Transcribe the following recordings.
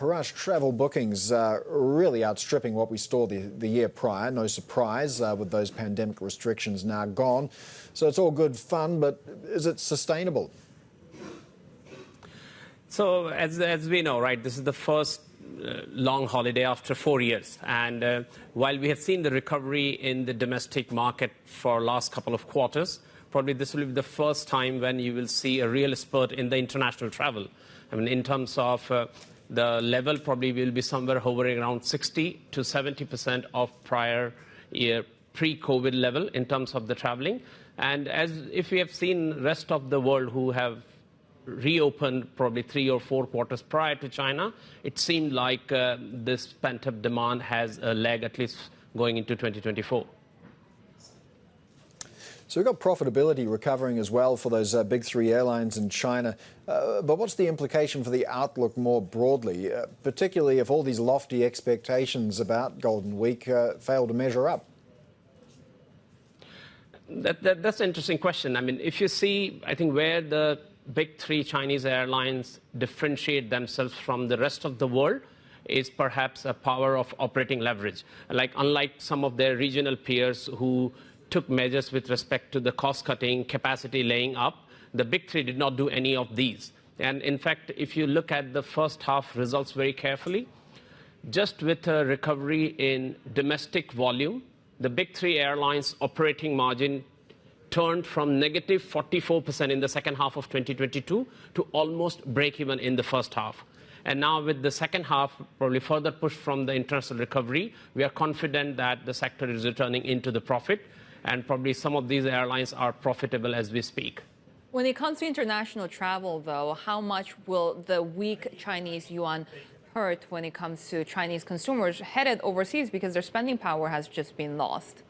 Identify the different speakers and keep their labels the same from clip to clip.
Speaker 1: Parash, travel bookings really outstripping what we saw the year prior. No surprise with those pandemic restrictions now gone. So it's all good fun, but is it sustainable?
Speaker 2: So as we know, right, this is the first long holiday after 4 years. And while we have seen the recovery in the domestic market for last couple of quarters, probably this will be the first time when you will see a real spurt in the international travel. I mean, in terms of the level probably will be somewhere hovering around 60 to 70% of prior year pre-COVID level in terms of the traveling. And as if we have seen rest of the world who have reopened probably 3 or 4 quarters prior to China, it seemed like this pent-up demand has a leg at least going into 2024.
Speaker 1: So we've got profitability recovering as well for those big 3 airlines in China. But what's the implication for the outlook more broadly, particularly if all these lofty expectations about Golden Week fail to measure up?
Speaker 2: That's an interesting question. I mean, if you see, I think where the big 3 Chinese airlines differentiate themselves from the rest of the world is perhaps a power of operating leverage. Like unlike some of their regional peers who took measures with respect to the cost-cutting, capacity laying up, the big 3 did not do any of these. And in fact, if you look at the first half results very carefully, just with a recovery in domestic volume, the big 3 airlines' operating margin turned from negative 44% in the second half of 2022 to almost break-even in the first half. And now with the second half, probably further push from the international recovery, we are confident that the sector is returning into the profit. And probably some of these airlines are profitable as we speak.
Speaker 3: When it comes to international travel, though, how much will the weak Chinese yuan hurt when it comes to Chinese consumers headed overseas because their spending power has just been lost?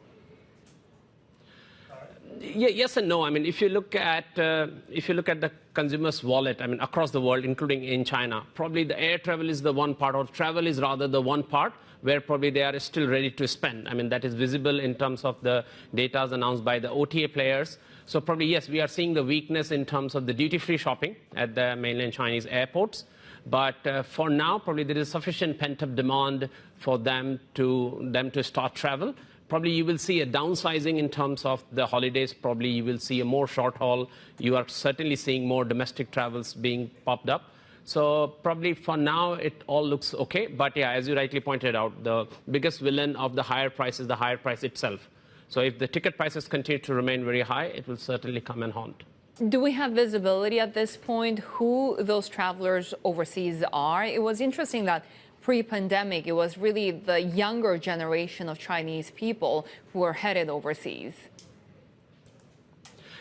Speaker 2: Yes and no. I mean, if you look at the consumer's wallet, I mean, across the world, including in China, probably the air travel is the one part, or travel is rather the one part where probably they are still ready to spend. I mean, that is visible in terms of the data announced by the OTA players. So probably, yes, we are seeing the weakness in terms of the duty-free shopping at the mainland Chinese airports. But for now, probably there is sufficient pent-up demand for them to start travel. Probably you will see a downsizing in terms of the holidays. Probably you will see a more short haul. You are certainly seeing more domestic travels being popped up. So probably for now, it all looks okay. But yeah, as you rightly pointed out, the biggest villain of the higher price is the higher price itself. So if the ticket prices continue to remain very high, it will certainly come and haunt.
Speaker 3: Do we have visibility at this point who those travelers overseas are? It was interesting that pre-pandemic, it was really the younger generation of Chinese people who were headed overseas.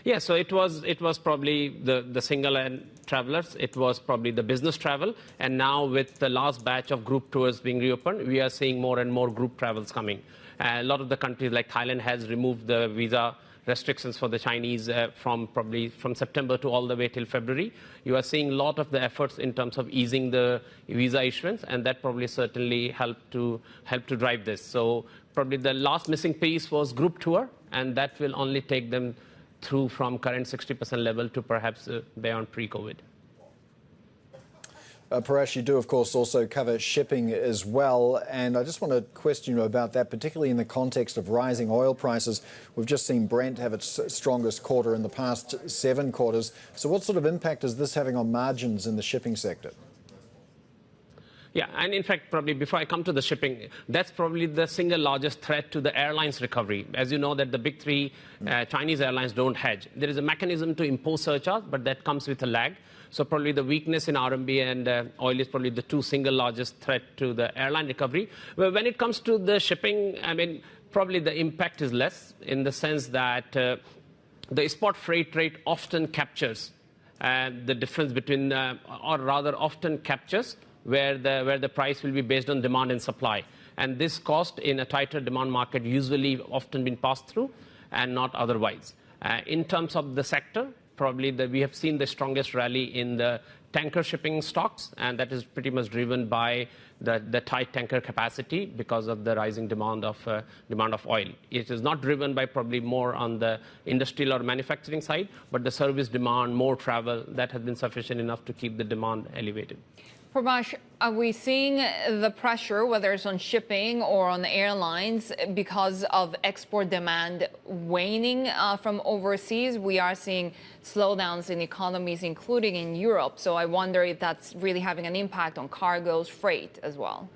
Speaker 2: Yeah, so it was probably the single travelers. It was probably the business travel. And now with the last batch of group tours being reopened, we are seeing more and more group travels coming. A lot of the countries like Thailand has removed the visa restrictions for the Chinese from September to all the way till February. You are seeing a lot of the efforts in terms of easing the visa issuance, and that probably certainly helped to drive this. So probably the last missing piece was group tour, and that will only take them through from current 60% level to perhaps beyond pre-COVID.
Speaker 1: Parash, you do, of course, also cover shipping as well. And I just want to question you about that, particularly in the context of rising oil prices. We've just seen Brent have its strongest quarter in the past 7 quarters. So what sort of impact is this having on margins in the shipping sector?
Speaker 2: Yeah, and in fact, probably before I come to the shipping, that's probably the single largest threat to the airlines' recovery. As you know, that the big 3 Chinese airlines don't hedge. There is a mechanism to impose surcharge, but that comes with a lag. So probably the weakness in RMB and oil is probably the 2 single largest threat to the airline recovery. Well, when it comes to the shipping, I mean, probably the impact is less in the sense that the spot freight rate often captures the difference between, or rather often captures where the price will be based on demand and supply. And this cost in a tighter demand market usually often been passed through and not otherwise. In terms of the sector, probably we have seen the strongest rally in the tanker shipping stocks, and that is pretty much driven by the tight tanker capacity because of the rising demand of oil. It is not driven by probably more on the industrial or manufacturing side, but the service demand, more travel, that has been sufficient enough to keep the demand elevated.
Speaker 3: Parash, Are we seeing the pressure, whether it's on shipping or on airlines, because of export demand waning from overseas? We are seeing slowdowns in economies, including in Europe. So I wonder if that's really having an impact on cargoes, freight as well.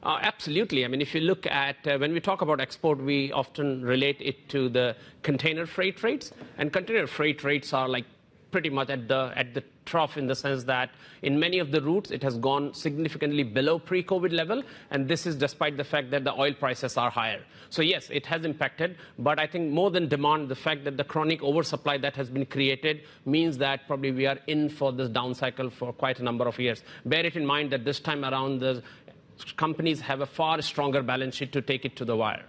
Speaker 2: Absolutely. I mean, if you look at when we talk about export, we often relate it to the container freight rates, and container freight rates are like pretty much at the trough, in the sense that in many of the routes it has gone significantly below pre-COVID level, and this is despite the fact that the oil prices are higher. So yes, it has impacted, but I think more than demand, the fact that the chronic oversupply that has been created means that probably we are in for this down cycle for quite a number of years. Bear it in mind that this time around the companies have a far stronger balance sheet to take it to the wire.